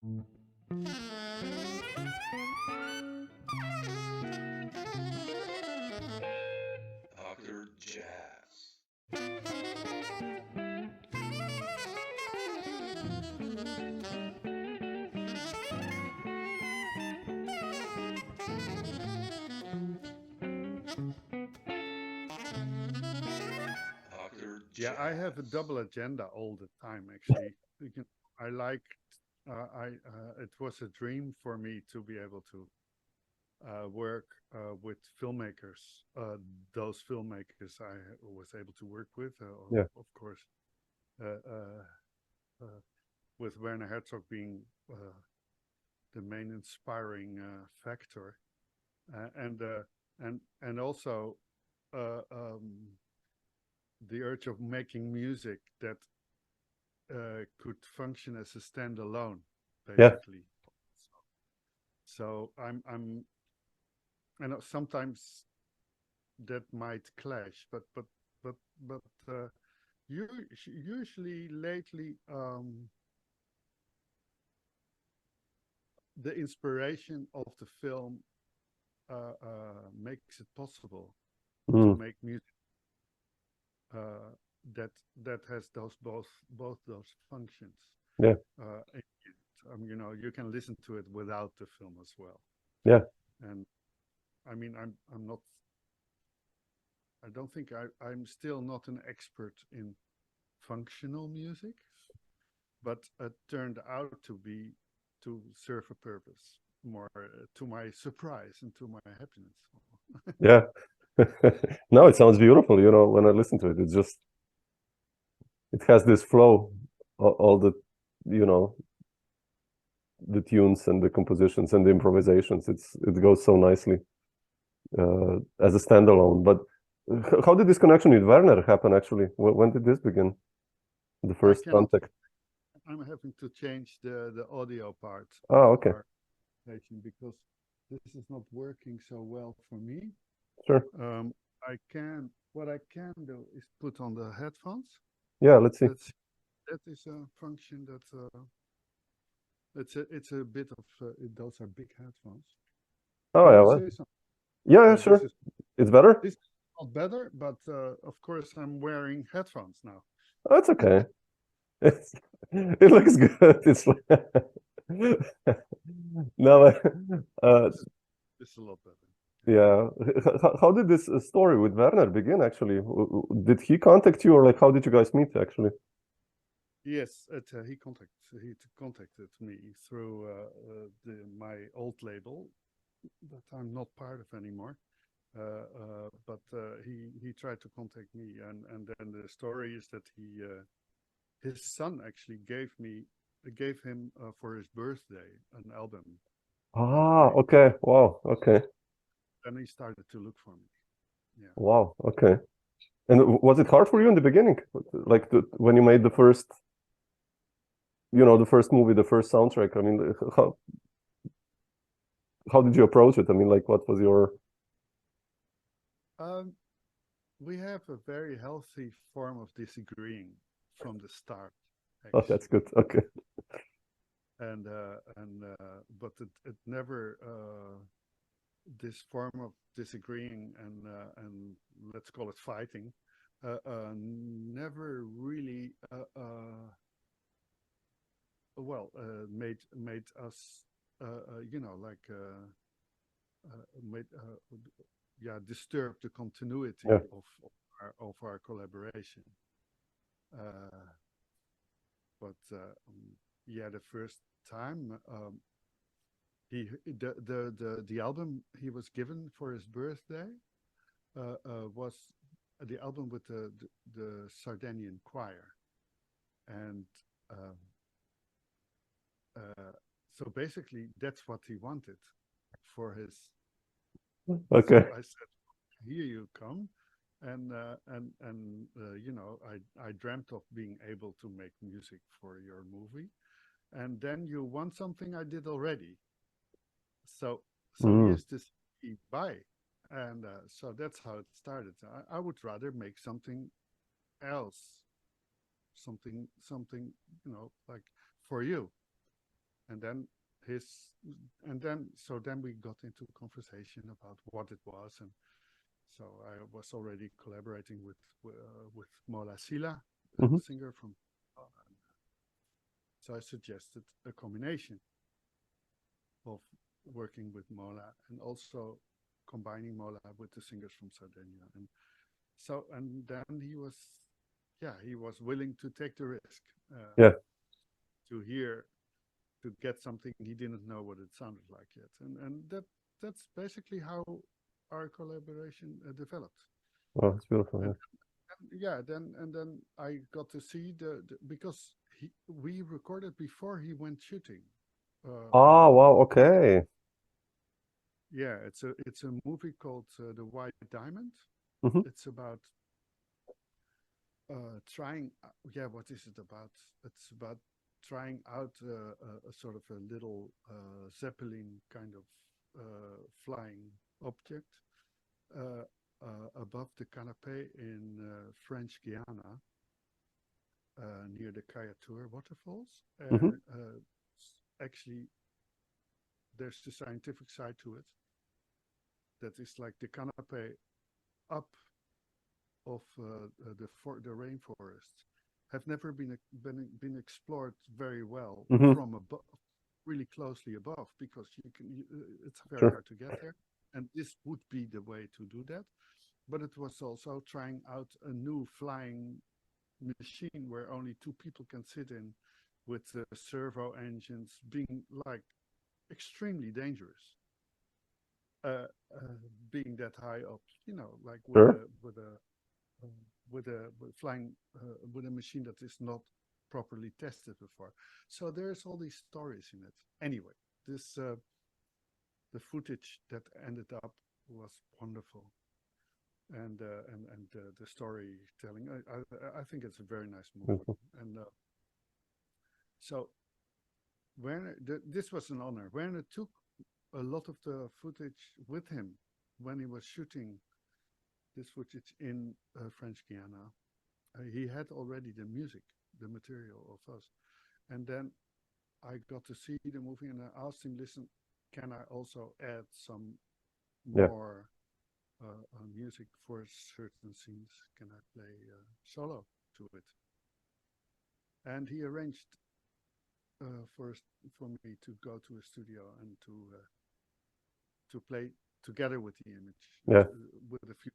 Dr. Jazz. Dr. Yeah, I have a Jazz. double agenda all the time. Actually, I like. It was a dream for me to be able to work with filmmakers. Those filmmakers I was able to work with, Yeah. of course, uh, uh, uh, with Werner Herzog being the main inspiring factor, and and also uh, um, the urge of making music that could function as a standalone, Yeah. basically. So I know sometimes that might clash, but but usually lately the inspiration of the film makes it possible to Mm. make music uh, that that has both those functions. Yeah. You can listen to it without the film as well. Yeah. And I mean, I'm not. I don't think I'm still not an expert in functional music, but it turned out to serve a purpose more to my surprise and to my happiness. Yeah. No, it sounds beautiful. When I listen to it, it has this flow, all the, you know, the tunes and the compositions and the improvisations. It goes so nicely as a standalone. But how did this connection with Werner happen actually? When did this begin? The first contact? I'm having to change the audio part Oh, of okay. our presentation because this is not working so well for me. Sure. What I can do is put on the headphones. Yeah, let's see. That is a function that it's a bit of those are big headphones. Oh, Can yeah. you Well, say something? yeah, sure. It's better? This is not better, but of course I'm wearing headphones now. Oh, it's okay. It looks good. It's no, It's a lot better. yeah. How did this story with Werner begin, actually? Did he contact you, or like how did you guys meet, actually? Yes, he contacted me through my old label that I'm not part of anymore. But he tried to contact me, and then the story is that his son actually gave him for his birthday an album. Ah, okay. Wow. Okay. Then he started to look for me. Yeah. Wow. Okay. And was it hard for you in the beginning, like when you made the first movie, the first soundtrack? I mean, how did you approach it? I mean, like, what was your? We have a very healthy form of disagreeing from the start. Oh, that's good. Okay. But it never this form of disagreeing and let's call it fighting never really made us made disturb the continuity of our collaboration. The first time the album he was given for his birthday was the album with the Sardinian choir, and so basically that's what he wanted for his. Okay. So I said, "Here you come," and I dreamt of being able to make music for your movie, and then you want something I did already. So here's this buy, and so that's how it started. I would rather make something else, something like for you. and then his, and then so then we got into conversation about what it was, and so I was already collaborating with Mola Sylla, Mhm. singer from. So I suggested a combination of working with Mola and also combining Mola with the singers from Sardinia, and so and then he was willing to take the risk. Yeah. To hear, to get something he didn't know what it sounded like yet, and that's basically how our collaboration developed. Oh, it's beautiful. Yeah. Yeah, then I got to see because we recorded before he went shooting. Ah, wow. Okay. Yeah, it's a movie called The White Diamond. Mhm. It's about trying. Yeah, what is it about? It's about trying out a sort of a little zeppelin kind of flying object above the canopy in French Guiana, near the Kayatur waterfalls. Mhm. And actually, there's the scientific side to it. That is like the canopy up of the rainforests have never been explored very well Mhm. from above, really closely above, because it's very Sure. hard to get there, and this would be the way to do that. But it was also trying out a new flying machine where only two people can sit in, with the servo engines being like extremely dangerous. Being that high up, like Sure. with flying with a machine that is not properly tested before. So there's all these stories in it. Anyway, this the footage that ended up was wonderful, and the storytelling. I think it's a very nice movie, Beautiful. and so Werner, this was an honor. Werner took a lot of the footage with him when he was shooting this footage in French Guiana. He had already the music, the material of us. And then I got to see the movie, and I asked him, listen, can I also add some Yeah. more music for certain scenes? Can I play solo to it? And he arranged for me to go to a studio and to play together with the image, Yeah. with a few.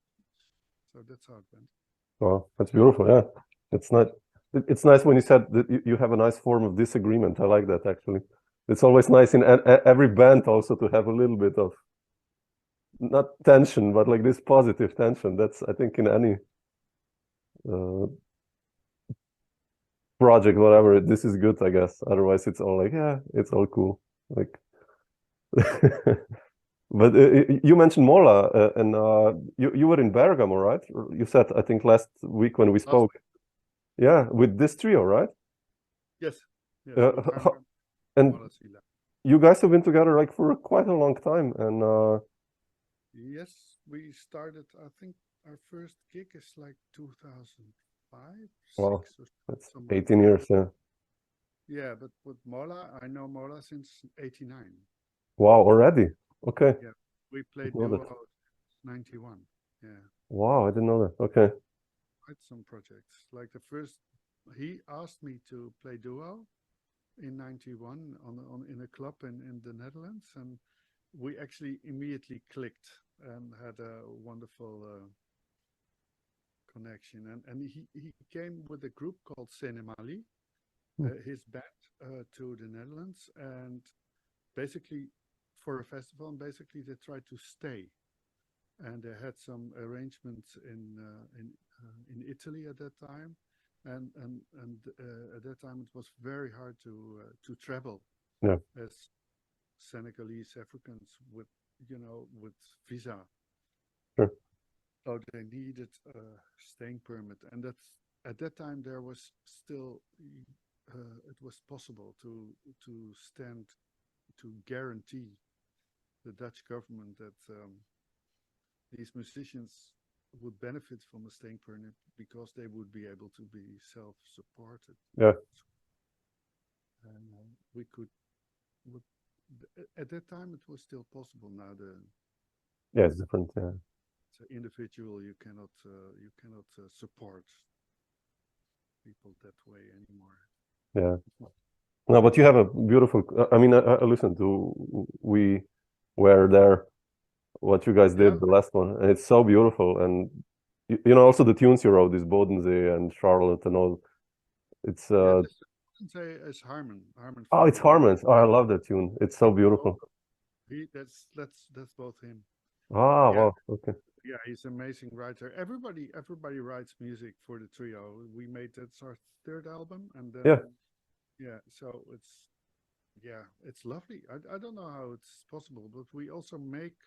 So that's how it went. Wow, that's beautiful. Yeah. It's not. It's nice when you said that you have a nice form of disagreement. I like that actually. It's always nice in every band also to have a little bit of not tension, but like this positive tension. That's, I think, in any uh, project, whatever. This is good, I guess. Otherwise, it's all like, yeah, it's all cool. Like, but you mentioned Mola, and you were in Bergamo, right? You said, I think, last week when we spoke. Yeah, with this trio, right? Yes. Yes. Uh, With ho- Harmen, and Mola, Sylla. you guys have been together like for quite a long time, and Yes, we started. I think our first gig is like 2005, wow, 6, or that's somewhere. 18 years. Yeah. Yeah, but with Mola, I know Mola since '89. Wow, already. Okay, Yeah, we played didn't know duo that. '91. Yeah, Wow, I didn't know that. Okay. quite some projects. Like the first, he asked me to play duo in '91 on in a club in the Netherlands, and we actually immediately clicked and had a wonderful connection. And he came with a group called Senemali, his band, to the Netherlands, and basically for a festival. And basically they tried to stay, and they had some arrangements in Italy at that time, and at that time it was very hard to travel Yeah. as Senegalese Africans with with visa. Sure. So they needed a staying permit, and that's at that time there was still it was possible to stand to guarantee the Dutch government that these musicians would benefit from a staying permit because they would be able to be self-supported. Yeah. And we could at that time it was still possible. Now Yeah, it's different. Yeah. the individual you cannot support people that way anymore. Yeah. No, but you have a beautiful. I mean, I listened to. We were there. What you guys did, Yeah. the last one, and it's so beautiful. And you know, also the tunes you wrote, this Bodensee and Charlotte and all. It's Yeah, say it's Harmen. Harmen. oh, it's from, Harmen's. Oh, I love that tune. It's so beautiful. That's both him. Ah, Yeah. wow. Okay. Yeah, he's an amazing writer. Everybody writes music for the trio. We made that's our third album, and then Yeah. yeah, so it's lovely. I don't know how it's possible, but we also make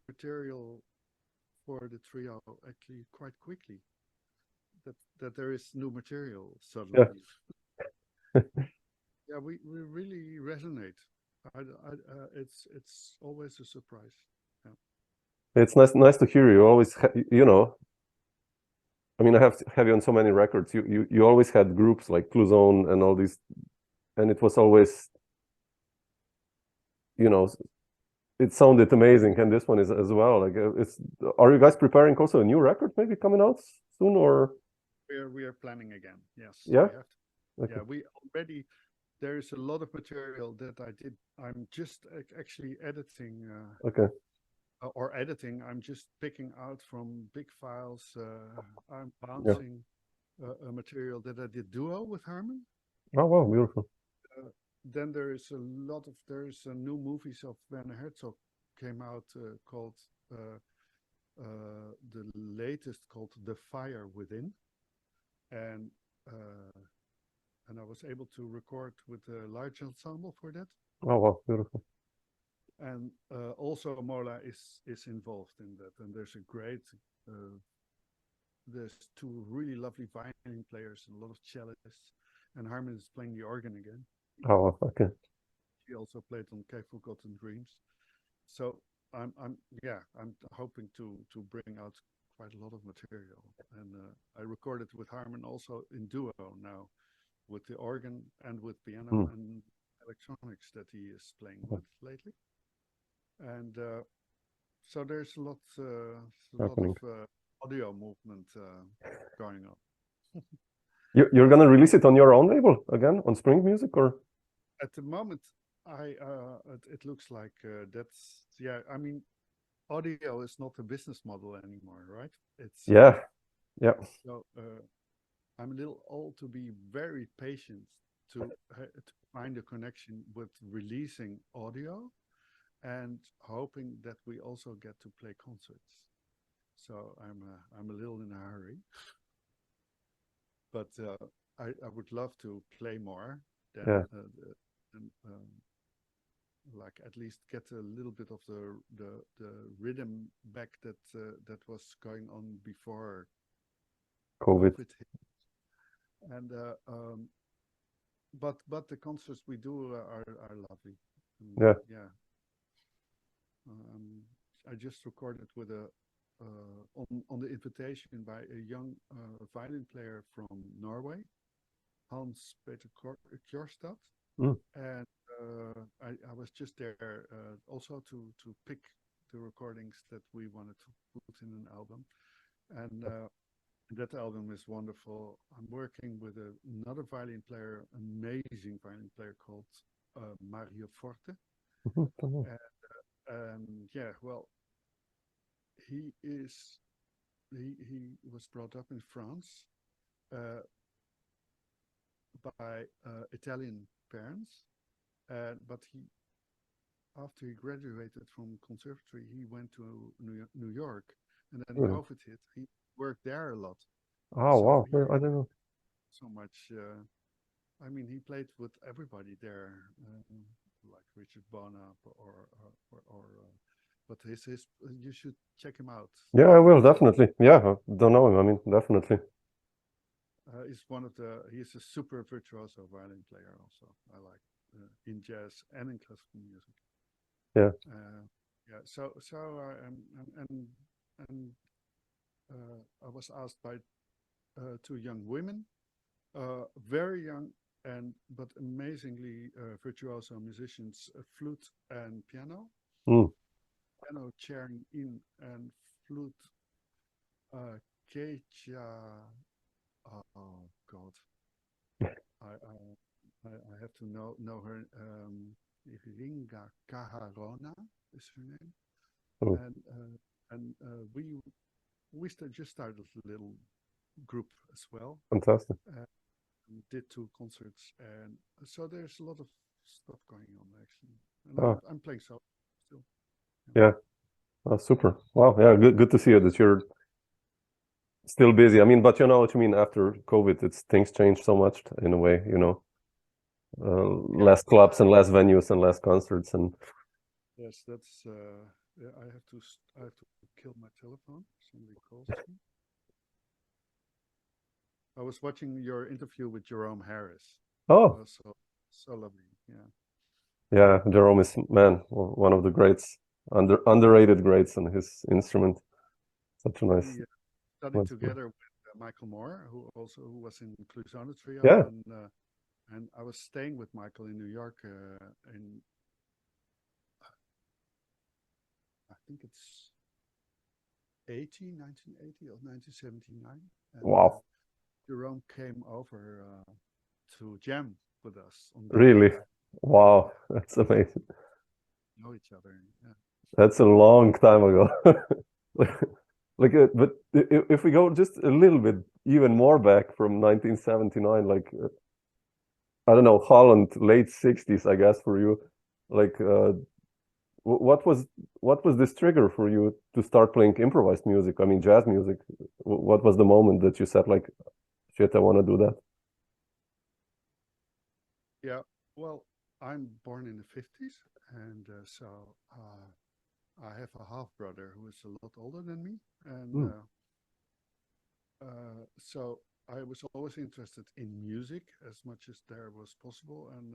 material for the trio actually quite quickly. That there is new material suddenly. Yeah, we really resonate. It's always a surprise. Yeah. It's nice to hear you. Always, you know. I mean, I have you on so many records. You always had groups like Cluzone and all these, and it was always, you know, it sounded amazing. And this one is as well. Like, it's. Are you guys preparing also a new record maybe coming out soon or? We are planning again. Yes. Yeah. We have to. Okay. Yeah, we already. There is a lot of material that I did. I'm just actually editing. Okay. Or editing. I'm just picking out from big files. I'm bouncing a material that I did duo with Harmen. Oh wow, beautiful. Then there's a new movies of Werner Herzog came out called the latest called The Fire Within, and I was able to record with a large ensemble for that. Oh wow, beautiful. And also Mola is involved in that, and there's a great there's two really lovely violin players and a lot of cellists, and Harmen is playing the organ again. Oh okay. He also played on K Forgotten Dreams. So I'm hoping to bring out quite a lot of material, and I recorded with Harmen also in duo now, with the organ and with piano and electronics that he is playing with lately. And so there's a lot of audio movement going on. You're gonna release it on your own label again on Spring Music or? At the moment, it looks like that's I mean, audio is not a business model anymore, right? It's yeah. So I'm a little old to be very patient to find a connection with releasing audio and hoping that we also get to play concerts. So I'm a little in a hurry, but I would love to play more than like at least get a little bit of the rhythm back that was going on before COVID hit. And but the concerts we do are lovely. Yeah. I just recorded with on the invitation by a young violin player from Norway, Hans Peter Kjørstad, and I was just there also to pick the recordings that we wanted to put in an album, and that album is wonderful. I'm working with another violin player, amazing violin player called Mario Forte. And yeah, well, he was brought up in France by Italian parents, but after he graduated from conservatory, he went to New York, and then COVID hit. He worked there a lot. Oh wow! I don't know so much. I mean, he played with everybody there, like Richard Bona or but his you should check him out. Yeah, I will definitely. Yeah, I don't know him. I mean, definitely. He's a super virtuoso violin player. Also, I like in jazz and in classical music. Yeah. So I was asked by two young women, very young, but amazingly virtuoso musicians, flute and piano. Mm. Piano chairing in and flute Keija. Oh God, I have to know her. Ringa Kaharona is her name, Oh. and we just started a little group as well. Fantastic. Did 2 concerts, and so there's a lot of stuff going on actually. And Oh. I'm playing so still. Yeah. Oh, super. Wow. Yeah. Good to see you that you're still busy. I mean, but you know what you mean. After COVID, things change so much in a way. You know, less clubs and less venues and less concerts and. Yes, that's. Yeah, I have to kill my telephone. Somebody calls me. I was watching your interview with Jerome Harris. Oh. So lovely. Yeah. Yeah, Jerome is, man, one of the greats, underrated greats on his instrument. Such a nice. We studied together with Michael Moore, who was in Cluzano Trio. Yeah. And I was staying with Michael in New York in, I think it's 1980 or 1979. And, Wow. Jerome came over to jam with us. Really? Wow, that's amazing. Know each other. Yeah. That's a long time ago. But if we go just a little bit even more back from 1979, like I don't know, Holland, late 60s, I guess, for you. Like, what was this trigger for you to start playing improvised music? I mean, jazz music. What was the moment that you said, like, shit, I want to do that? Yeah, well, I'm born in the 50s, and so I have a half brother who is a lot older than me, and so I was always interested in music as much as there was possible. And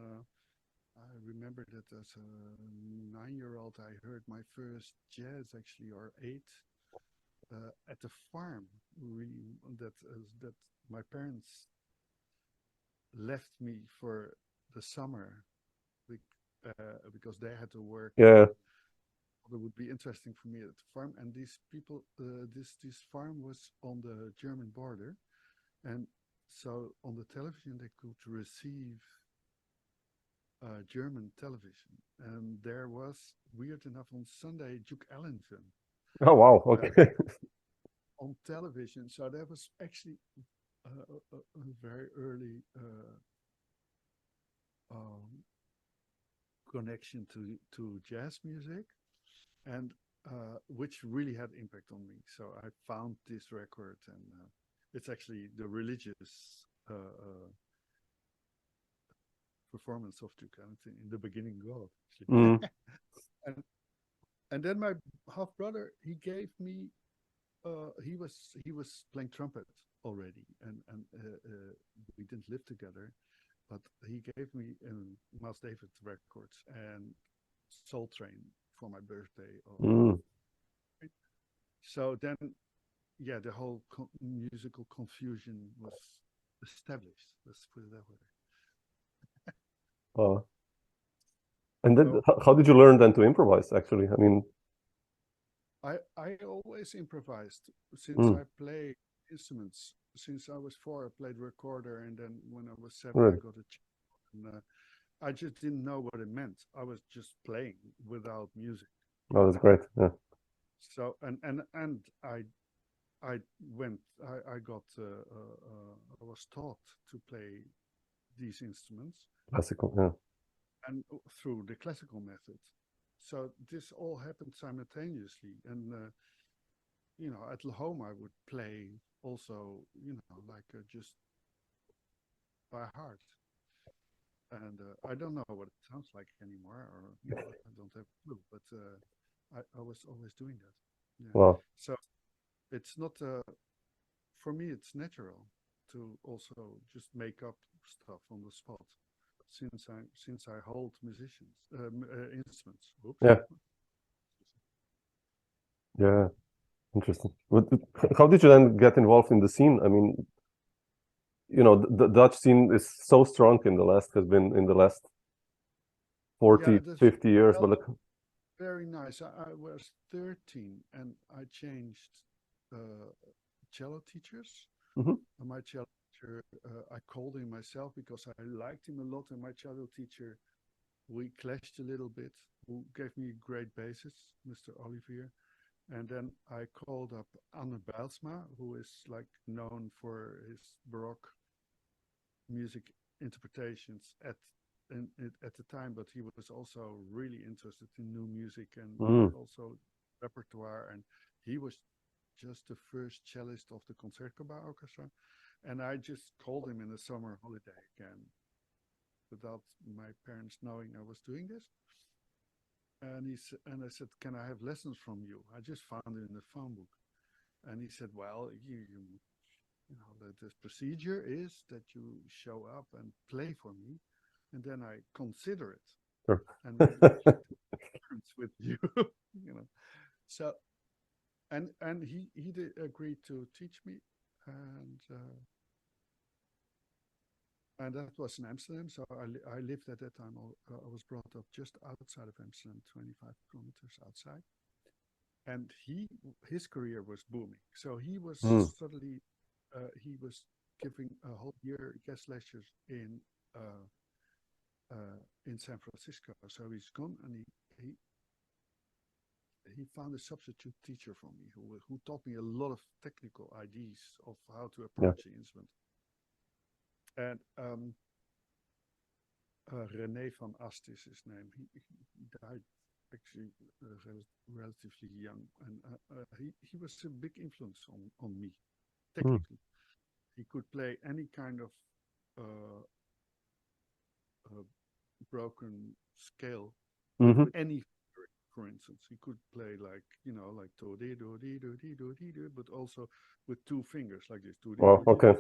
I remember that as a 9-year-old, I heard my first jazz actually, or 8, at the farm. That my parents left me for the summer because they had to work. Yeah. It would be interesting for me at the farm, and these people, this farm was on the German border, and so on the television they could receive German television, and there was, weird enough, on Sunday, Duke Ellington. Oh wow! Okay. On television, so that was actually a very early connection to jazz music, and which really had impact on me. So I found this record, and it's actually the religious performance of Duke Ellington in the beginning God. And then my half brother, he gave me. He was playing trumpet already, and we didn't live together, but he gave me Miles Davis records and Soul Train for my birthday. So then, yeah, the whole musical confusion was established. Let's put it that way. And then, how did you learn then to improvise? Actually, I mean, I always improvised since I played instruments. Since I was 4, I played recorder, and then when I was 7, I got a cello. And I just didn't know what it meant. I was just playing without music. Oh, that's great. Yeah. So I was taught to play these instruments. Classical, yeah. And through the classical method. So this all happened simultaneously, and at home I would play also, like just by heart. And I don't know what it sounds like anymore, or I don't have a clue. But I was always doing that. Yeah. Wow. So it's not for me. It's natural to also just make up stuff on the spot. Since I hold musicians instruments. Oops. Yeah. Yeah. Interesting. How did you then get involved in the scene? I mean, you know, the Dutch scene is so strong in the last 40, 50 years. But look, very nice. I was 13 and I changed cello teachers. Mhm. And my cello teacher, I called him myself because I liked him a lot. And my cello teacher, we clashed a little bit, who gave me a great basis, Mr. Olivier. And then I called up Anne Bijlsma, who is like known for his Baroque music interpretations at the time, but he was also really interested in new music and also repertoire. And he was just the first cellist of the Concertgebouw Orchestra. And I just called him in the summer holiday again, without my parents knowing I was doing this. And I said, "Can I have lessons from you? I just found it in the phone book." And he said, "Well, you know, the procedure is that you show up and play for me, and then I consider it, sure. and maybe I should difference with you." You know. So, and he did agree to teach me, and that was in Amsterdam. So I lived at that time. I was brought up just outside of Amsterdam, 25 kilometers outside. And his career was booming. So he was suddenly he was giving a whole year guest lectures in San Francisco. So he's gone, and he found a substitute teacher for me who taught me a lot of technical ideas of how to approach the instrument. And René van Ast is his name. He died actually relatively young, and he was a big influence on me technically. He could play any kind of broken scale, any. For instance, he could play like, you know, like do dee do dee do dee do dee do, but also with two fingers like this. Wow. Okay.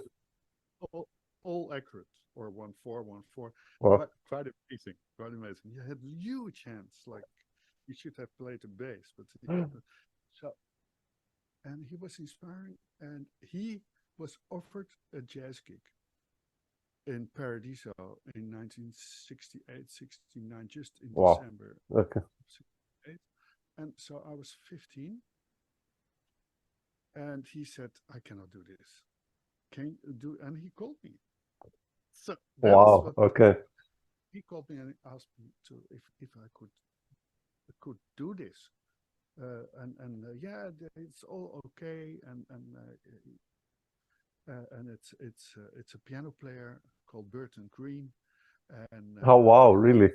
All accurate, or 1/4, 1/4. Wow. Quite amazing. Quite amazing. He had huge hands. Like he should have played the bass, but so. And he was inspiring, and he was offered a jazz gig in Paradiso in 1968, 69, just in December. Okay. And so I was 15, and he said, "I cannot do this. Can you do?" And he called me. So wow. Okay. He called me and asked me if I could do this, yeah, it's all okay, and it's a piano player called Burton Green, and oh wow, really?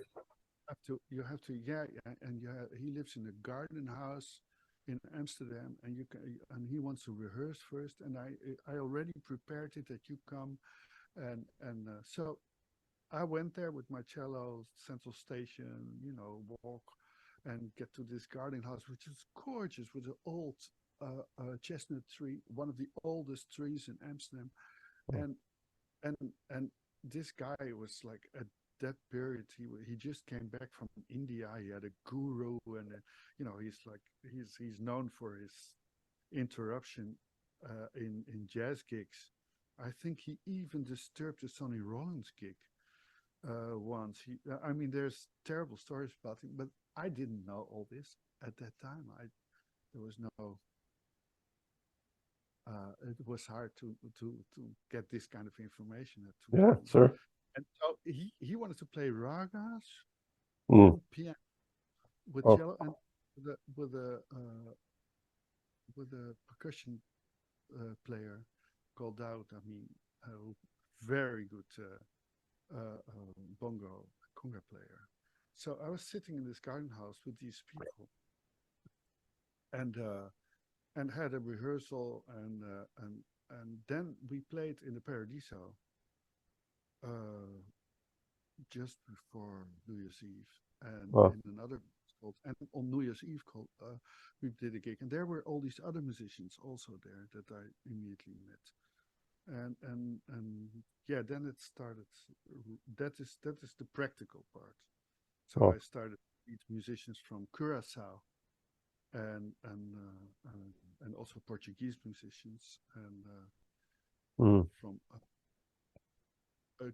You have to, yeah, and he lives in a garden house in Amsterdam, and he wants to rehearse first, and I already prepared it that you come, and so I went there with my cello, Central Station, you know, walk and get to this garden house, which is gorgeous, with an old chestnut tree, one of the oldest trees in Amsterdam, and this guy was like at that period he just came back from India. He had a guru, and you know, he's known for his interruption in jazz gigs. I think he even disturbed a Sonny Rollins gig once. I mean, there's terrible stories about him, but I didn't know all this at that time. There was no. It was hard to get this kind of information. Yeah, sure. And so he wanted to play ragas on piano with cello and with a percussion player called Daoud Amin, very good bongo conga player. So I was sitting in this garden house with these people, and had a rehearsal, and then we played in the Paradiso just before New Year's Eve, and in another called, and on New Year's Eve called we did a gig, and there were all these other musicians also there that I immediately met, and yeah, then it started. That is the practical part. So I started to meet musicians from Curacao, and also Portuguese musicians, and from a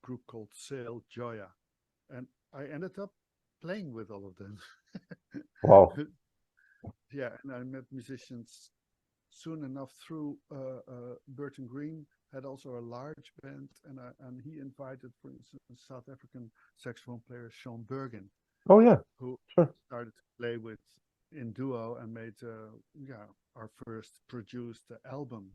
group called Sail Joya, and I ended up playing with all of them. Wow. Yeah, and I met musicians soon enough through Burton Green had also a large band, and he invited, for instance, South African saxophone player Sean Bergen, Oh yeah, who sure. started to play with in duo and made our first produced album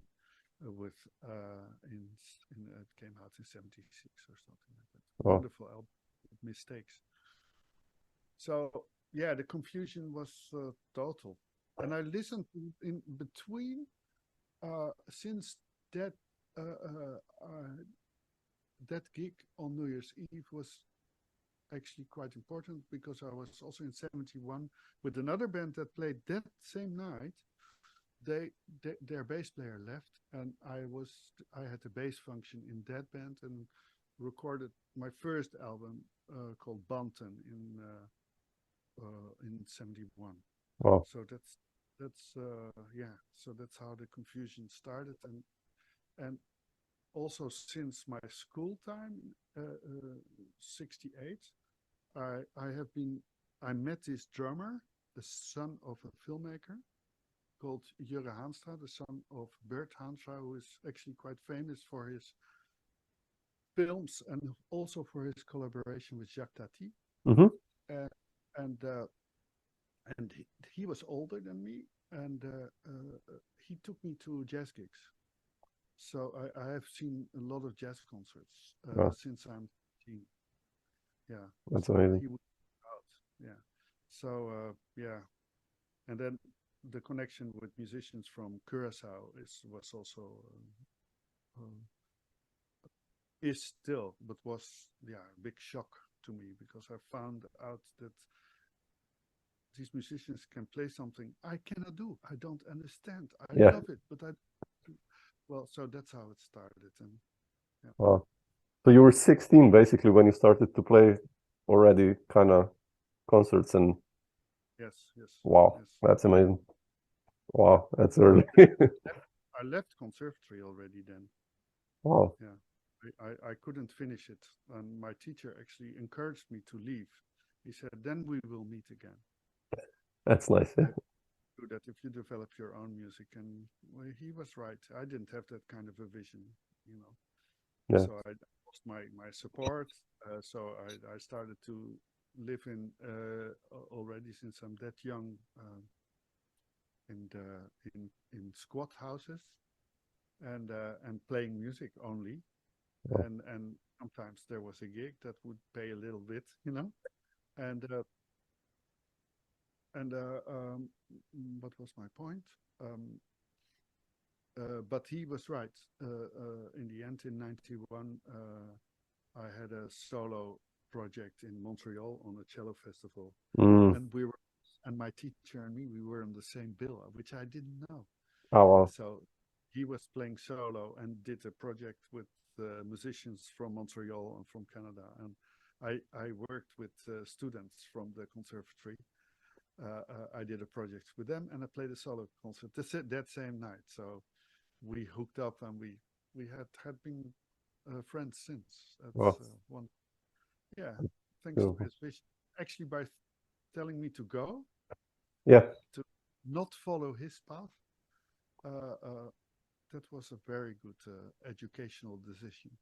with it came out in '76 or something like that. Wow. Wonderful album with Mistakes. So yeah, the confusion was total, and I listened in between since that that gig on New Year's Eve was actually quite important because I was also in '71 with another band that played that same night. Their bass player left, and I had the bass function in that band and recorded my first album called Banten in '71. Wow. So so that's how the confusion started, and also since my school time, '68, I met this drummer, the son of a filmmaker called Gerry Hemingway, the son of Bert Haanstra, who is actually quite famous for his films and also for his collaboration with Jacques Tati. Mm-hmm. And he was older than me, and he took me to jazz gigs. So I have seen a lot of jazz concerts Wow. since I'm 18. Yeah, That's so amazing. he would go out. Yeah, so and then the connection with musicians from Curacao was also is still, but was a big shock to me because I found out that these musicians can play something I cannot do. I don't understand. I Yeah. love it, but well, so that's how it started. And yeah. Wow. So you were 16 basically when you started to play already kind of concerts, and Yes. wow, Yes. that's amazing. Wow, that's early. I left conservatory already then. Wow. Yeah. I couldn't finish it. And my teacher actually encouraged me to leave. He said, then we will meet again. That's nice. Yeah. Do that if you develop your own music. And well, he was right. I didn't have that kind of a vision, you know. Yeah. So I lost my support. So I started to live in already since I'm that young in squat houses and playing music only. Wow. And sometimes there was a gig that would pay a little bit, you know. And what was my point? But he was right. In the end, in '91, I had a solo project in Montreal on a cello festival, Mm. and my teacher and me, we were on the same bill, which I didn't know. Oh wow. So he was playing solo and did a project with musicians from Montreal and from Canada, and I worked with students from the conservatory. I did a project with them, and I played a solo concert that same night. So we hooked up, and we had been friends since. That's Wow. one. Yeah, thanks to Beautiful. his vision. Actually, by telling me to go, Yeah. to not follow his path, that was a very good educational decision.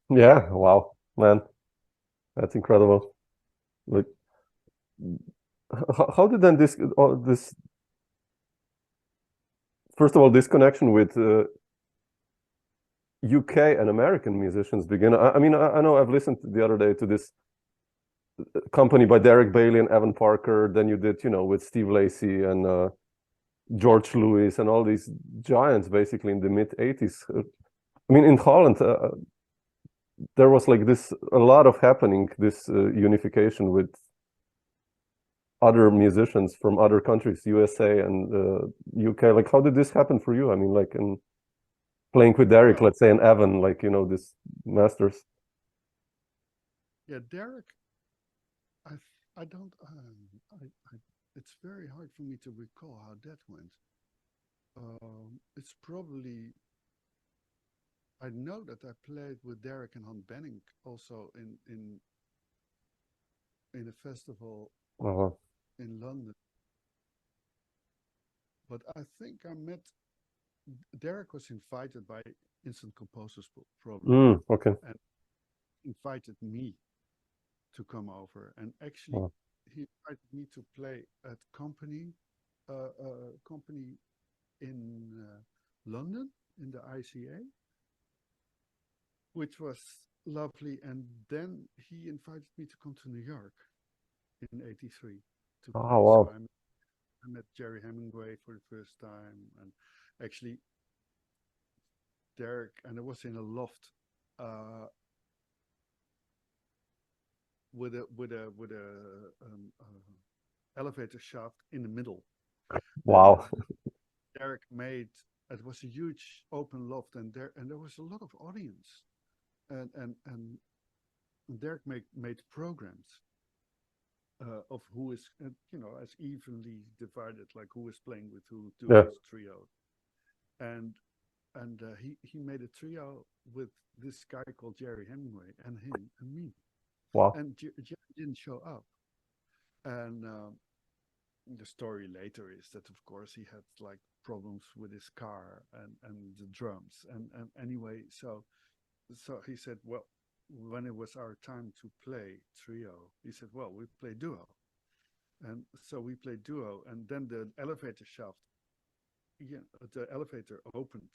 Yeah. Wow, man, that's incredible. Like, how did then this first of all this connection with UK and American musicians begin? I mean, I know I've listened the other day to this company by Derek Bailey and Evan Parker. Then you did, with Steve Lacy and George Lewis and all these giants basically in the mid '80s. I mean, in Holland, there was like a lot of happening, this unification with other musicians from other countries, USA and UK. Like, how did this happen for you? I mean, like in playing with Derek, let's say, and Evan, like, this masters. Yeah, Derek, I don't, it's very hard for me to recall how that went. It's probably I know that I played with Derek and Han Bennink also in a festival Uh-huh. in London. But I think I met Derek was invited by Instant Composers Program Okay. and invited me to come over. And actually, Uh, he invited me to play at company in London in the ICA, which was lovely. And then he invited me to come to New York in '83 to oh, play. So wow. I met Gerry Hemingway for the first time, and actually Derek, and it was in a loft uh, with a elevator shaft in the middle. And Wow. Derek made it was a huge open loft, and there was a lot of audience, and Derek made programs of who is as evenly divided, like who is playing with who, two Yeah. his trio, and he made a trio with this guy called Gerry Hemingway and him and me, Wow. and Gerry didn't show up, and the story later is that of course he had like problems with his car and the drums and anyway, so he said, well, when it was our time to play trio, he said, well, we play duo. And so we played duo, and then the elevator shaft, the elevator opened,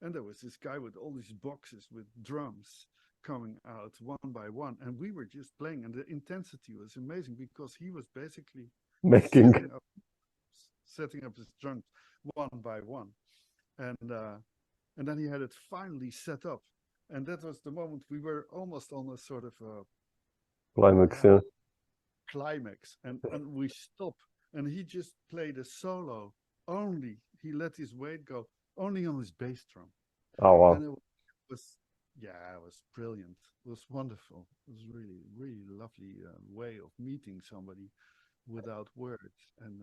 and there was this guy with all these boxes with drums coming out one by one, and we were just playing, and the intensity was amazing because he was basically Making. setting up his drums one by one, and then he had it finally set up, and that was the moment we were almost on a sort of a Climax, yeah. climax, and we stopped, and he just played a solo only. He let his weight go only on his bass drum, Oh, wow. and it was it was brilliant. It was wonderful. It was really really lovely way of meeting somebody without words. And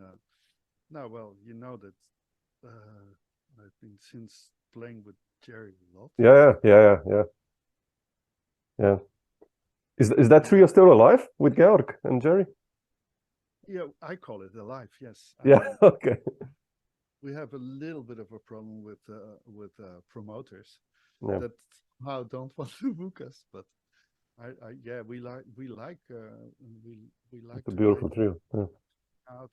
now, well, you know that I've been since playing with Gerry a lot. Yeah. Yeah. Is that trio still alive with Georg and Gerry? Yeah, I call it alive. Yes. Yeah. Okay. We have a little bit of a problem with promoters Yeah. that somehow don't want to book us, but yeah, we like It's a to beautiful play trio. Yeah. out.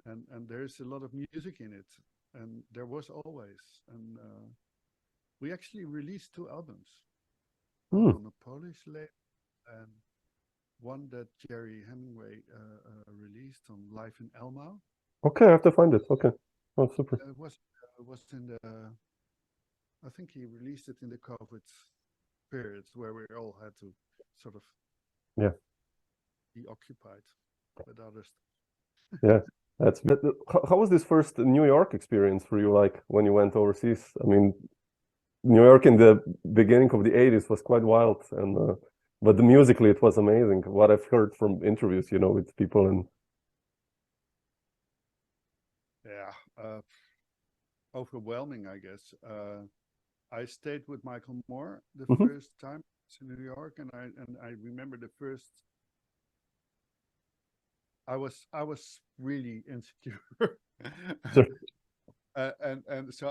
And there's a lot of music in it, and there was always, and we actually released 2 albums, one on a Polish label and one that Gerry Hemingway released on Live in Elmau. Okay, I have to find it. Okay. Oh, super. It was in the, I think he released it in the COVID periods where we all had to sort of be occupied with other stuff. Yeah. How was this first New York experience for you, like when you went overseas? I mean, New York in the beginning of the 80s was quite wild, and but musically it was amazing. What I've heard from interviews, with people and Overwhelming, I guess. I stayed with Michael Moore the Mhm. first time to New York, and I remember the first. I was really insecure, Sure. and so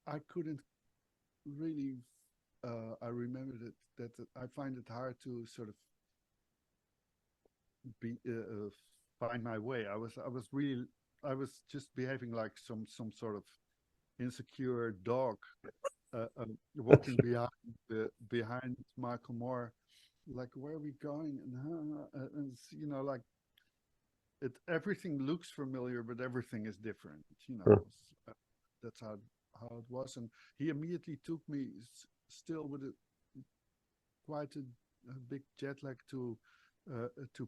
I couldn't really. I remember that I find it hard to sort of be find my way. I was just behaving like some sort of insecure dog walking behind Michael Moore, like, where are we going? And like everything looks familiar, but everything is different. Sure. That's how it was, and he immediately took me still with quite a big jet lag to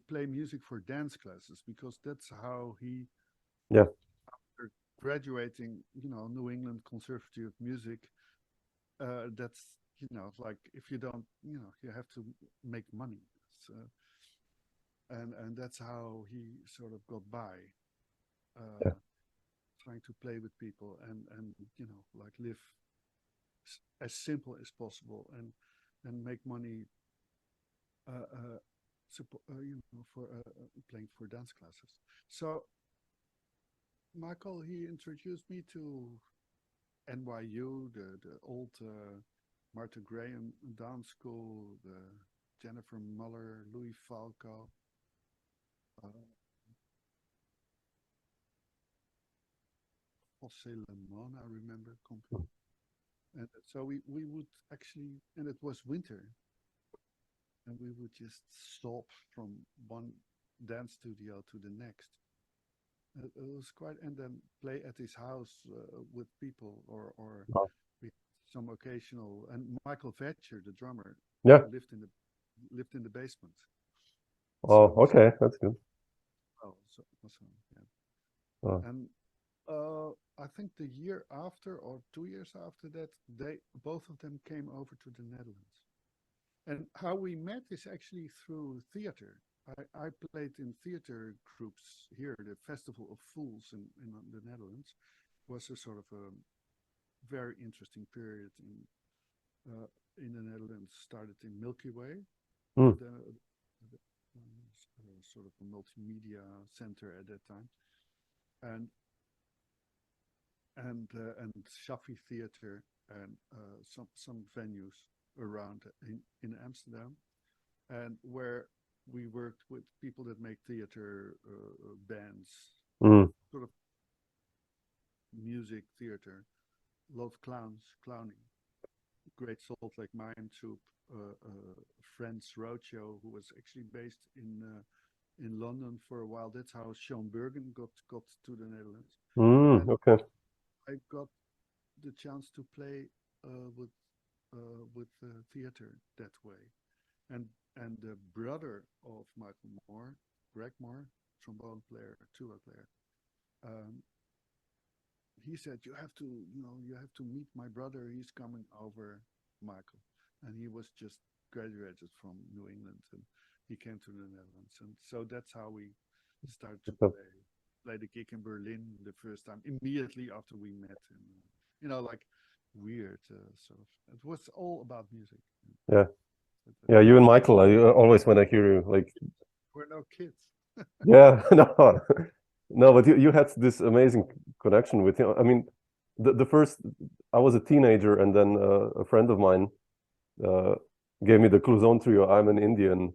play music for dance classes, because that's how he Yeah. after graduating, New England Conservatory of Music. That's like, if you don't, you have to make money. So, and that's how he sort of got by, Yeah. trying to play with people and like live as simple as possible and make money for playing for dance classes. So Michael, he introduced me to NYU, the old Martha Graham dance school, the Jennifer Muller, Louis Falco, Salamon, I remember completely. And so we would actually, and it was winter, and we would just stop from one dance studio to the next. It was quite, and then play at his house with people, or Wow. with some occasional. And Michael Vetcher, the drummer, Yeah. lived in the basement. Oh, So okay, that's good. oh, so yeah. Oh. And I think the year after or 2 years after that, both of them came over to the Netherlands. And how we met is actually through theater. I played in theater groups here. The Festival of Fools in the Netherlands was a sort of a very interesting period in the Netherlands. Started in Milky Way, sort of a multimedia center at that time, and Shafi Theater and some venues around in Amsterdam, and where we worked with people that make theater bands, sort of music theater, a lot of clowning, Great Salt Lake Mine Troupe, Friends Roadshow, who was actually based in London for a while. That's how Sean Bergen got to the Netherlands. Okay. I got the chance to play with theater that way, and the brother of Michael Moore, Greg Moore, trombone player, tuba player, he said, you have to meet my brother. He's coming over, Michael, and he was just graduated from New England, and he came to the Netherlands, and so that's how we started to play the gig in Berlin the first time, immediately after we met, and like weird sort of. It was all about music. Yeah. Yeah, you and Michael, I always, when I hear you, like, we're no kids. Yeah, no, but you had this amazing connection with him. I mean, the first, I was a teenager, and then a friend of mine gave me the Clouzon trio, I'm an Indian.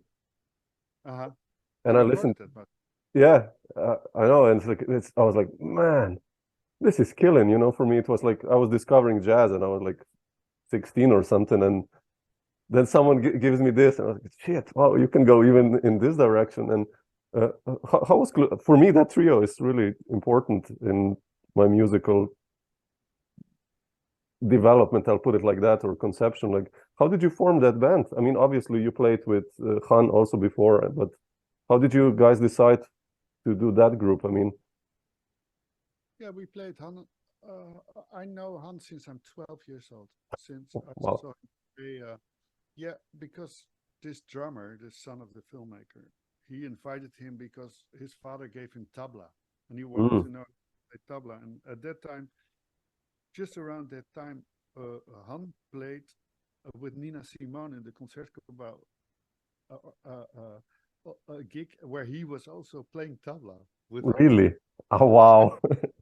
And I listened. Yeah, I know, and I was like, man, this is killing, for me. It was like I was discovering jazz, and I was like 16 or something, and then someone gives me this, and I was like, shit, wow, you can go even in this direction. And how was, for me, that trio is really important in my musical development, I'll put it like that, or conception. Like, how did you form that band? I mean, obviously you played with Han also before, but how did you guys decide to do that group? I mean, yeah, we played Han. I know Han since I'm 12 years old. Since I saw him play, yeah, because this drummer, the son of the filmmaker, he invited him because his father gave him tabla, and he wanted to know the tabla. And at that time, just around that time, Han played with Nina Simone in the Concertgebouw, a gig where he was also playing tabla. Really? Oh, wow.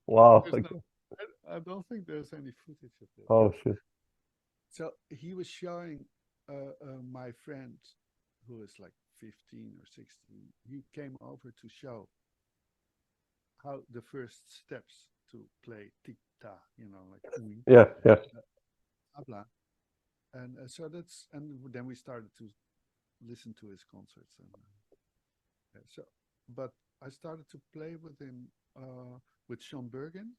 Wow. I don't think there's any footage of that. Oh, shit. So he was showing my friend, who is like 15 or 16, he came over to show how the first steps to play tic-ta, like yeah. Tabla. And so then we started to listen to his concerts, and but I started to play with him with Sean Bergen,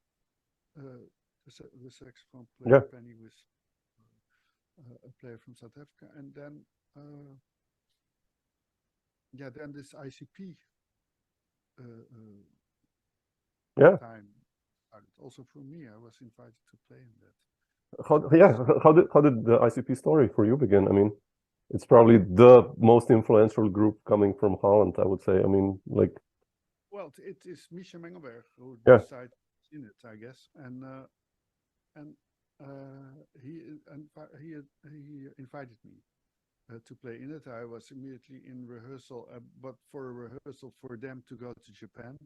the saxophone player. Penny was a player from South Africa, and then then this ICP time started also for me. I was invited to play in that. How did the ICP story for you begin? I mean, it's probably the most influential group coming from Holland, I would say. I mean, like, well, it is Misha Mengelberg who decided in it, I guess, and he invited me to play in it. I was immediately in rehearsal, but for a rehearsal for them to go to Japan,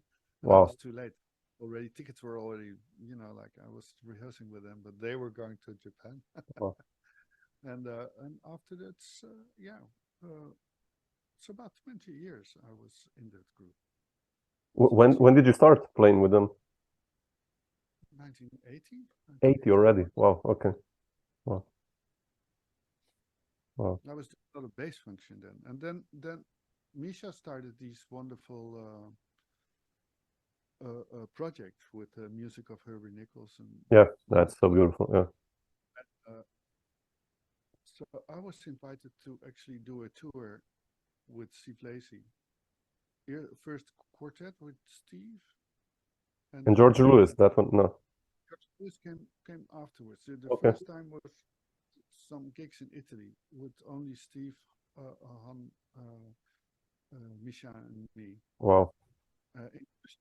and I Wow. was too late. Already tickets were already, like I was rehearsing with them, but they were going to Japan. Wow. And after that, it's about 20 years I was in that group. When did you start playing with them? 1980. 80 already. Wow. Okay. Wow. Wow. I was doing a lot of bass function then, and then Misha started these wonderful projects with the music of Herbie Nichols, and Yeah, that's so beautiful. Yeah. so I was invited to actually do a tour with Steve Lacy. Here, first quartet with Steve, And George Lewis, that one, no. George Lewis came afterwards. The Okay. first time was some gigs in Italy with only Steve, Han, Misha, and me. Wow.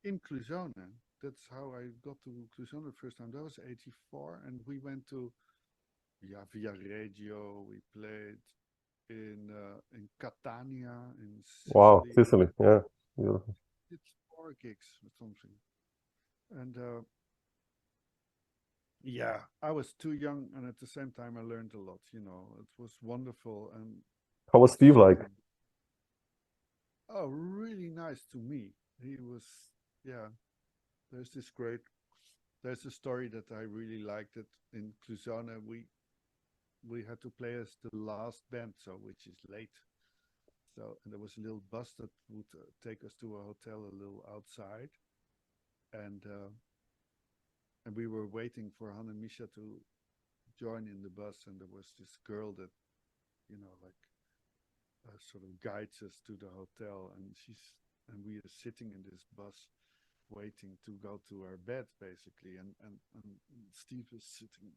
In Cluzone. That's how I got to Cluzone the first time. That was 84, and we went to Via Reggio. We played in Catania, in Sicily. Wow, Sicily, yeah. Beautiful. It's 4 gigs or something. And I was too young, and at the same time, I learned a lot. It was wonderful. And How was Steve like? Oh, really nice to me. He was, there's a story that I really liked. That in Cluzone, we had to play as the last band, which is late. So, and there was a little bus that would take us to a hotel a little outside, and we were waiting for Han and Misha to join in the bus, and there was this girl that, sort of guides us to the hotel, and we are sitting in this bus waiting to go to our bed, basically, and Steve is sitting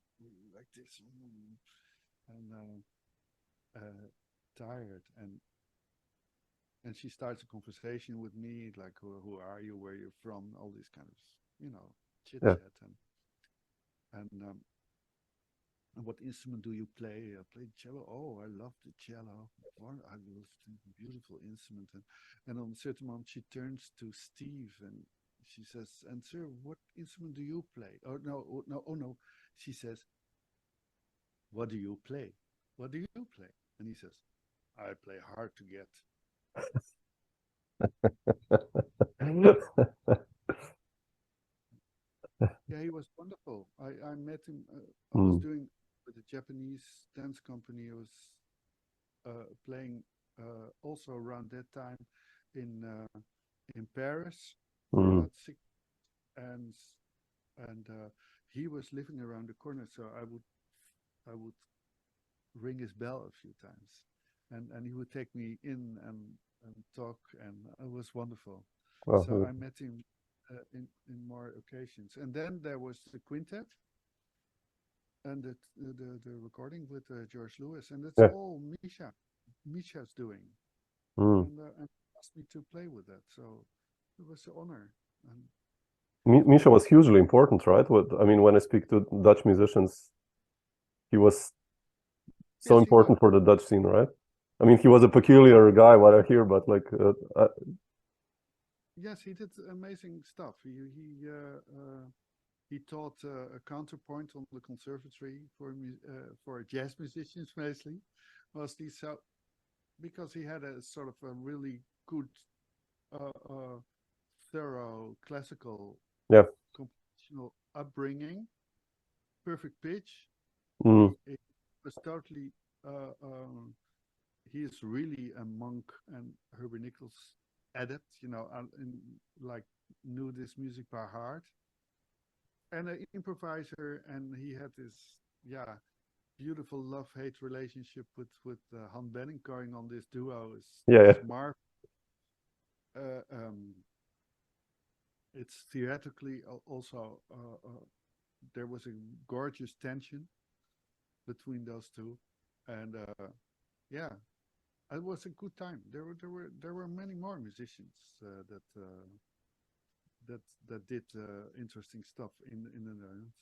like this, and tired, and she starts a conversation with me, like, who are you, where you're from, all these kind of, chit chat, and what instrument do you play? I play cello. Oh, I love the cello. I love the beautiful instrument. And on a certain moment, she turns to Steve and she says, "And sir, what instrument do you play?" Oh no. She says, "What do you play? What do you play?" And he says, "I play hard to get." Yeah, he was wonderful. I met him. I was doing with a Japanese dance company. I was playing also around that time in Paris for about 6, and he was living around the corner, so I would ring his bell a few times, and he would take me in and talk, and it was wonderful. So I met him in more occasions, and then there was the quintet and the recording with George Lewis, and that's all Misha's doing, and asked me to play with that, so it was an honor. Misha was hugely important, right? When I speak to Dutch musicians, he was so important for the Dutch scene, right? He was a peculiar guy, what I hear, but like. Yes, he did amazing stuff. He taught a counterpoint on the conservatory for jazz musicians, mostly so, because he had a sort of a really good, thorough classical, compositional upbringing, perfect pitch. He was totally. He is really a monk and Herbie Nichols adept, and like knew this music by heart, and an improviser, and he had this beautiful love-hate relationship with Han Bennink going on. This duo is marvelous. It's theatrically also there was a gorgeous tension between those two, and it was a good time. There were many more musicians that did interesting stuff in the Netherlands,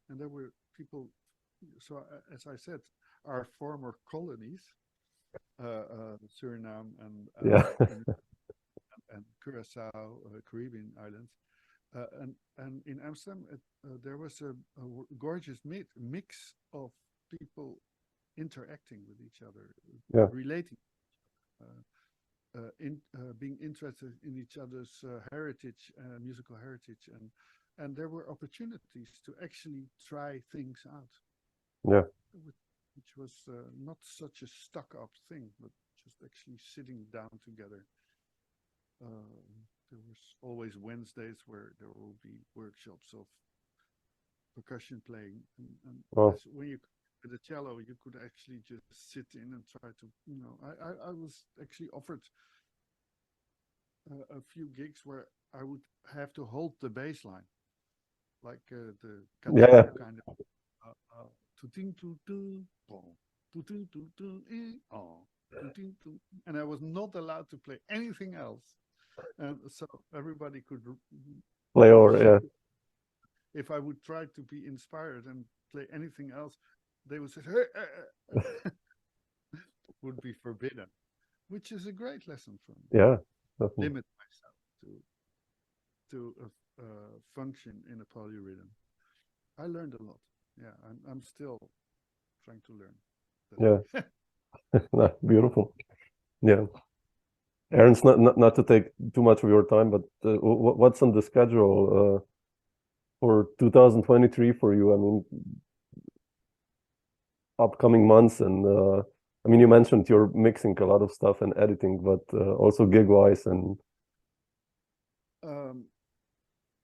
and there were people. So as I said, our former colonies, Suriname Yeah. and Curacao, Caribbean islands, and in Amsterdam there was a gorgeous mix of people interacting with each other, Yeah. relating. Being interested in each other's heritage, musical heritage, and there were opportunities to actually try things out, Yeah. which was not such a stuck-up thing, but just actually sitting down together. There was always Wednesdays where there will be workshops of percussion playing, and Well, when you with the cello, you could actually just sit in and try to, I was actually offered a few gigs where I would have to hold the bass line, like the yeah. kazoo kind of, tu-ting, tu-tu, boom, tu-tu, tu-tu, oh, tu-ting, tu, and I was not allowed to play anything else, and so everybody could Play over. Yeah. if I would try to be inspired and play anything else, they would say, hey, would be forbidden, which is a great lesson for me. Yeah. Definitely. Limit myself to function in a polyrhythm. I learned a lot. Yeah, I'm still trying to learn. Yeah. Nah, beautiful. Yeah. Ernst, not to take too much of your time, but what's on the schedule for 2023 for you? I mean, upcoming months, and I mean, you mentioned you're mixing a lot of stuff and editing, but also gig-wise and.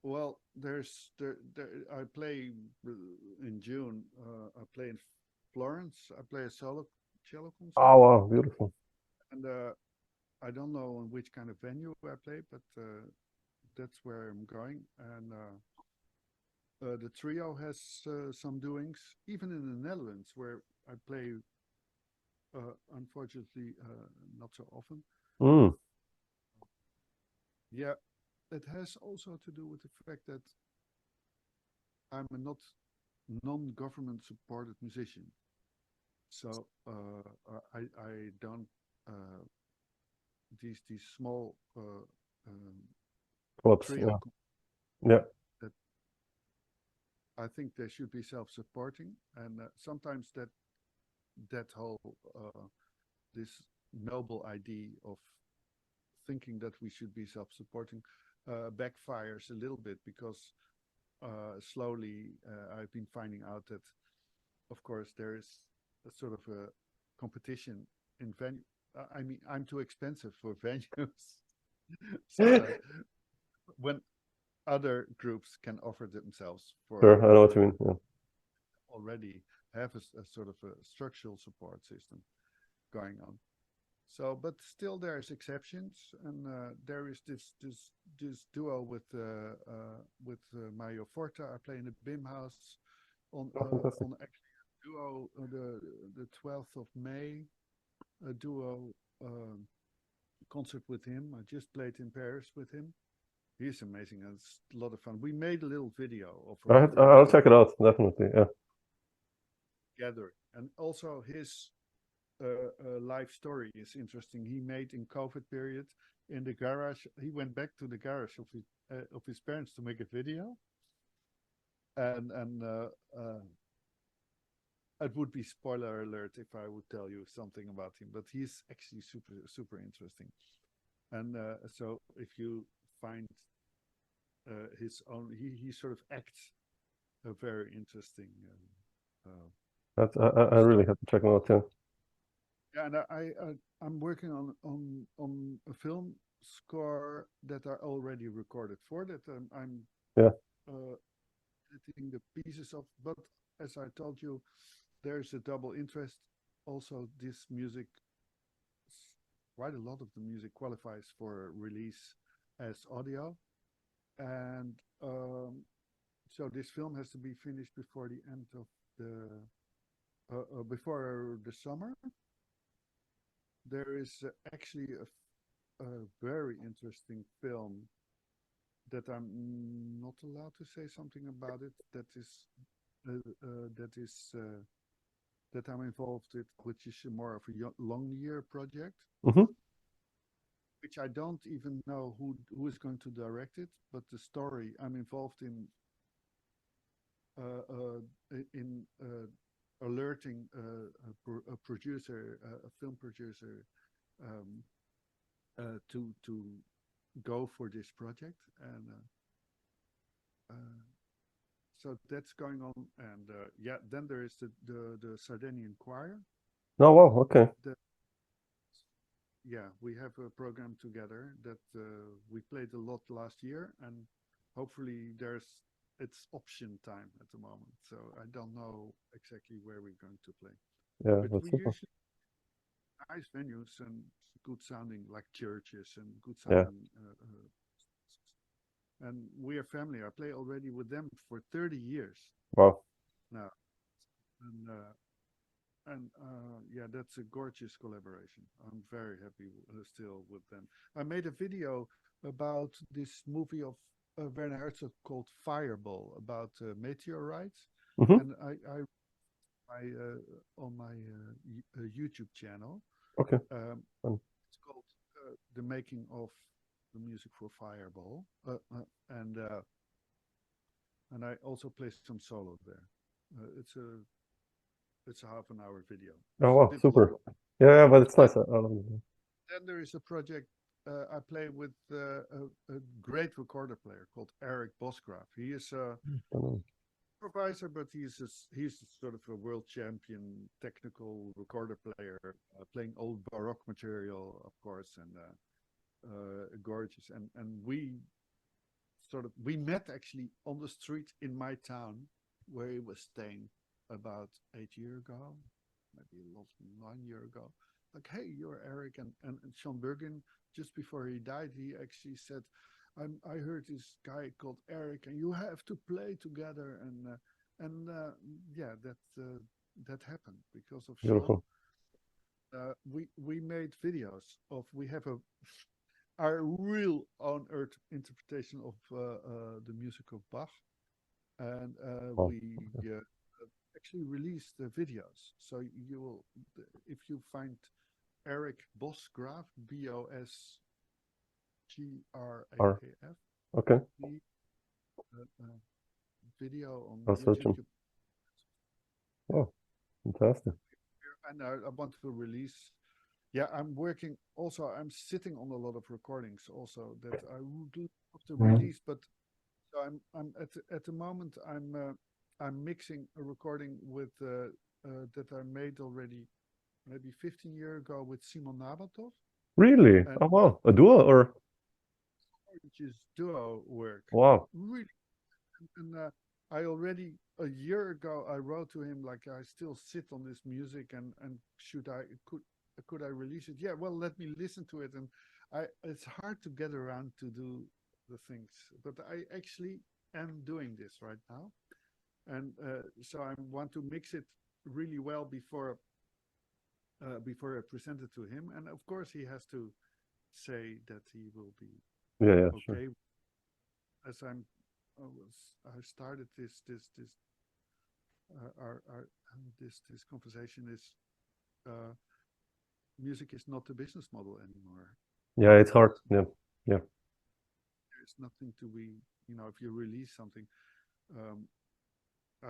Well, I play in June. I play in Florence. I play a solo cello concert. Oh wow, beautiful. And I don't know in which kind of venue I play, but that's where I'm going. And the trio has some doings, even in the Netherlands, where I play, unfortunately, not so often. Mm. Yeah, it has also to do with the fact that I'm a non-government supported musician. So I don't these small Clubs, trio yeah. that I think they should be self-supporting, and sometimes that whole this noble idea of thinking that we should be self-supporting backfires a little bit, because slowly I've been finding out that, of course, there is a sort of a competition in venue. I mean, I'm too expensive for venues. So when other groups can offer themselves for Sure, I know what you mean. Yeah. already have a sort of a structural support system going on. So, but still there's exceptions, and there is this duo with Mario Forta. I play in the BIM house on actually a duo the 12th of May, a duo concert with him. I just played in Paris with him. He's amazing, and it's a lot of fun. We made a little video of I'll check it out, definitely. Yeah. Gathering, and also his life story is interesting. He made in COVID period in the garage. He went back to the garage of his parents to make a video, and it would be spoiler alert if I would tell you something about him, but he's actually super interesting. And so if you find his own, he sort of acts a very interesting. I really have to check them out too. Yeah, and I'm working on a film score that I already recorded for that. I'm editing the pieces of. But as I told you, there's a double interest. Also, this music, quite a lot of the music qualifies for release as audio, and so this film has to be finished before the end of before the summer. There is actually a very interesting film that I'm not allowed to say something about it. That is that I'm involved with, which is more of a long year project, Mm-hmm. which I don't even know who is going to direct it. But the story I'm involved in alerting a producer, a film producer, um, to go for this project, and so that's going on. And yeah, then there is the Sardinian choir. Oh wow, okay. Yeah, we have a program together that we played a lot last year, and hopefully it's option time at the moment. So I don't know exactly where we're going to play, Yeah, but that's we super. usually nice venues and good sounding, like churches and good Yeah. sounding. And we are family. I play already with them for 30 years Wow. now, and yeah, that's a gorgeous collaboration. I'm very happy still with them. I made a video about this movie of Werner Herzog called Fireball, about meteorites, Mm-hmm. and I on my YouTube channel. Okay. Fun. It's called The Making of the Music for Fireball, and I also play some solo there. It's a half an hour video. Oh It's a wow, bit super. long. Yeah, but it's Then, nice. then there is a project I play with a great recorder player called Eric Bosgraaf. He is a improviser, but he's sort of a world champion technical recorder player, playing old Baroque material, of course, and gorgeous. And we met actually on the street in my town where he was staying about 8 years ago, maybe a lot 9 years ago. Like, hey, you're Eric, and Sean Bergen. Just before he died, he actually said, I heard this guy called Eric, and you have to play together." And yeah, that happened because of Sean. Beautiful. We made videos of we have our real own earth interpretation of the music of Bach, and Wow. we actually released the videos. So you will, if you find Eric Bosgraaf, R. Bosgraaf, Okay. the video on I'll search YouTube. him. Oh, fantastic. And I want to release. Yeah, I'm working. Also, I'm sitting on a lot of recordings. Also, that I would love to release, but so I'm at the moment I'm mixing a recording with that I made already maybe 15 years ago with Simon Nabatov, Really? and Oh wow. A duo or? which is duo work. Wow. Really, and I already a year ago I wrote to him like, I still sit on this music, and could I release it? Yeah, well, let me listen to it. And it's hard to get around to do the things, but I actually am doing this right now, and so I want to mix it really well before I present it to him. And of course he has to say that he will be Yeah, sure. okay. As I started our this conversation is music is not the business model anymore. Yeah, it's hard. Yeah. There's nothing to be, if you release something,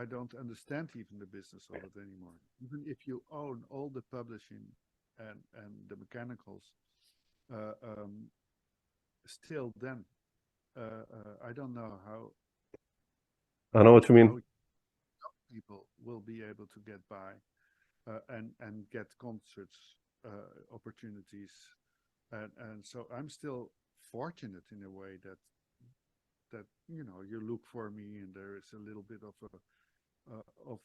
I don't understand even the business of it anymore. Even if you own all the publishing and the mechanicals, still then I don't know how I know what you mean. people will be able to get by and get concerts opportunities, and so I'm still fortunate in a way that you look for me, and there is a little bit of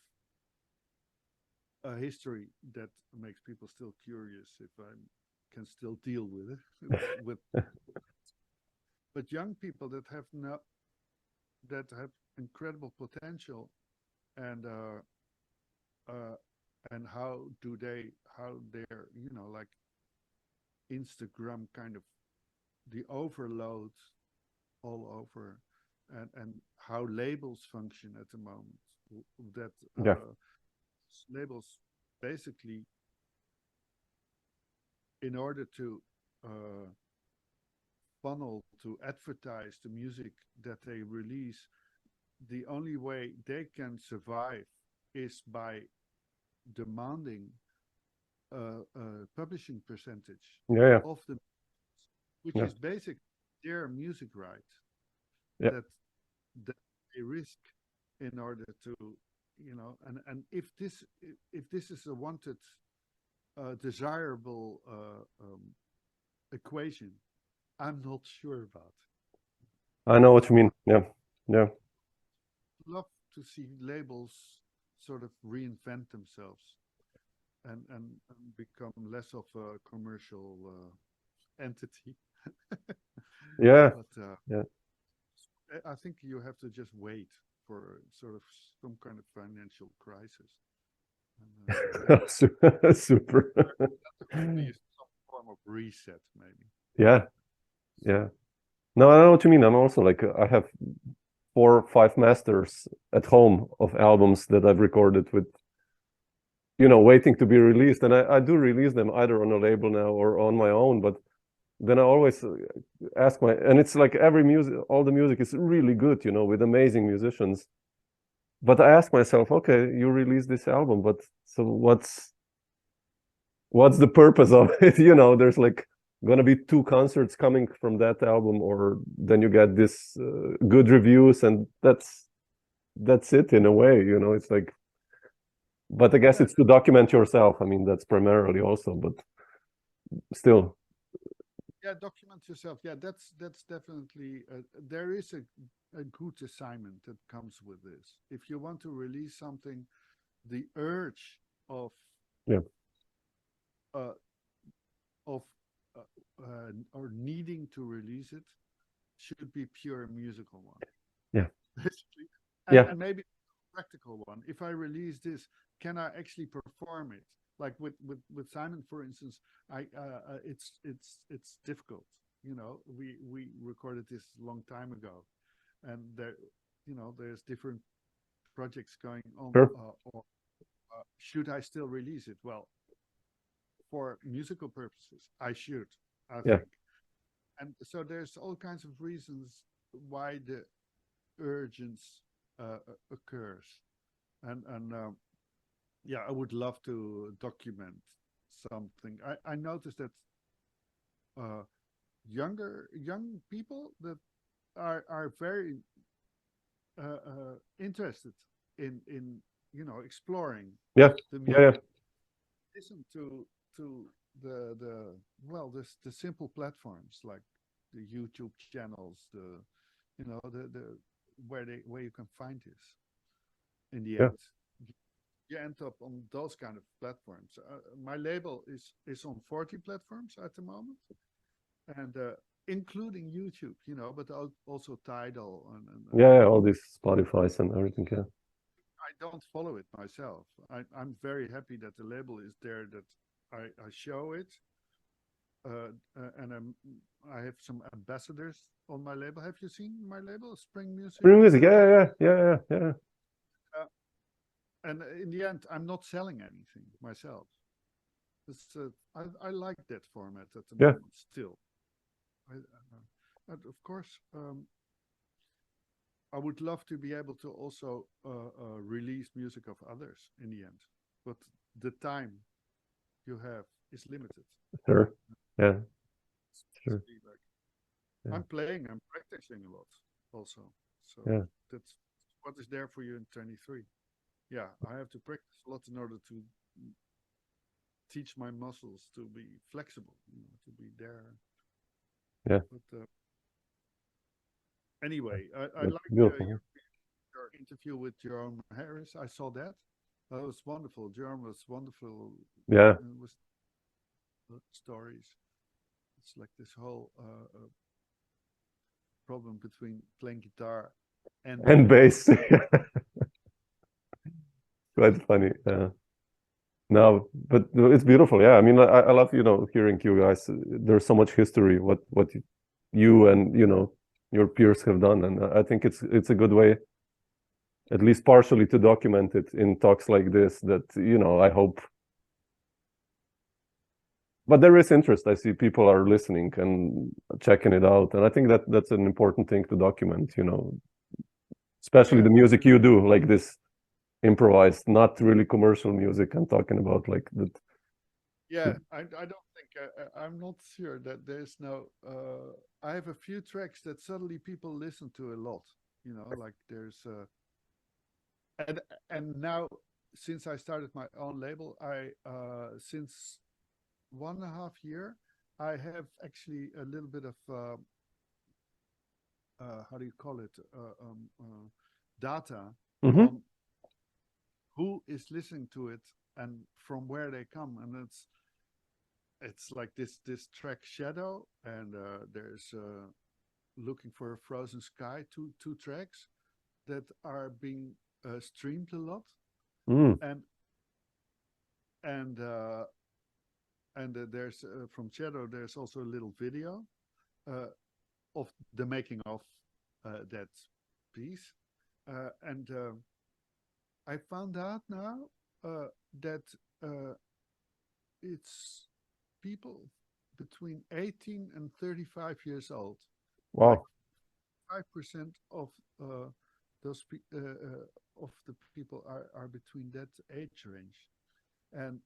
a history that makes people still curious if I can still deal with it. But young people that have incredible potential, and how their like Instagram kind of the overload all over, and how labels function at the moment. That Yeah. labels basically, in order to funnel to advertise the music that they release, the only way they can survive is by demanding a publishing percentage Yeah. of the, which Yeah. is basic their music right, Yeah. that they risk in order to, and if this is a wanted, desirable equation, I'm not sure about. I know what you mean. Yeah. Yeah. Love to see labels sort of reinvent themselves and become less of a commercial entity. Yeah. But Yeah. I think you have to just wait for sort of some kind of financial crisis. Super. Maybe some form of reset, maybe. Yeah. Yeah. No, I know what you mean. I'm also like, I have 4 or 5 masters at home of albums that I've recorded with, waiting to be released. And I do release them either on a label now or on my own. But then I always ask and it's like all the music is really good, with amazing musicians. But I ask myself, okay, you release this album, but so what's the purpose of it? There's like gonna be 2 concerts coming from that album, or then you get this good reviews, and that's it in a way. It's like, but I guess it's to document yourself. I mean, that's primarily also, but still. Yeah, document yourself. Yeah, that's definitely there is a good assignment that comes with this. If you want to release something, the urge of or needing to release it should be pure musical one. Yeah. Basically. And maybe practical one. If I release this, can I actually perform it? Like with Simon, for instance, it's difficult. We recorded this a long time ago, and there's different projects going on. Sure. Should I still release it? Well, for musical purposes, I should. I Yeah. think. And so there's all kinds of reasons why the urgence occurs, and yeah, I would love to document something. I noticed that young people that are very interested in exploring Yeah. the Yeah. Yeah. listen to the simple platforms like the YouTube channels, the where you can find this. In the end, you end up on those kind of platforms. My label is on 40 platforms at the moment, and including YouTube, but also Tidal and all these Spotify's and everything. Yeah. I don't follow it myself. I'm very happy that the label is there, that I show it, and I have some ambassadors on my label. Have you seen my label, Spring Music? Spring Music, yeah. And in the end, I'm not selling anything myself. I like that format at the moment still. But of course, I would love to be able to also release music of others in the end, but the time you have is limited. Sure. Yeah. Sure. I'm practicing a lot also. So that's what is there for you in 23. Yeah, I have to practice a lot in order to teach my muscles to be flexible, to be there. Yeah. But anyway, I like your interview with Jerome Harris. I saw that. That was wonderful. Jerome was wonderful. Yeah. It was stories. It's like this whole problem between playing guitar and bass. Quite funny. No, but it's beautiful. Yeah, I mean, I love hearing you guys. There's so much history. What you and your peers have done, and I think it's a good way, at least partially, to document it in talks like this. That I hope. But there is interest. I see people are listening and checking it out, and I think that's an important thing to document. Especially the music you do, like this improvised, not really commercial music. I'm talking about like that. Yeah, I don't think I'm not sure that there's no. I have a few tracks that suddenly people listen to a lot. Like there's and now since I started my own label, I since 1.5 year, I have actually a little bit of how do you call it, data on who is listening to it and from where they come, and it's like this track Shadow, and there's Looking for a Frozen Sky, two tracks that are being streamed a lot, and there's from Shadow there's also a little video of the making of that piece, and I found out now that it's people between 18 and 35 years old. Wow. Like 5% of those of the people are between that age range, and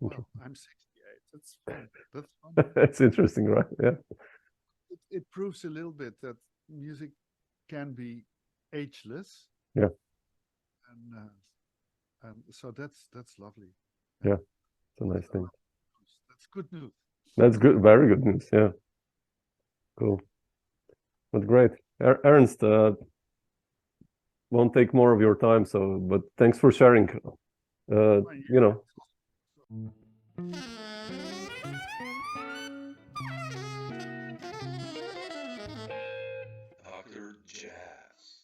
well, I'm 68. That's fun. That's fun. That's interesting, right? Yeah. It proves a little bit that music can be ageless. Yeah. And so that's lovely. Yeah, it's a nice thing. That's good news. That's good. Very good news. Yeah. Cool. But great. Ernst, won't take more of your time, but thanks for sharing. Dr. Jazz.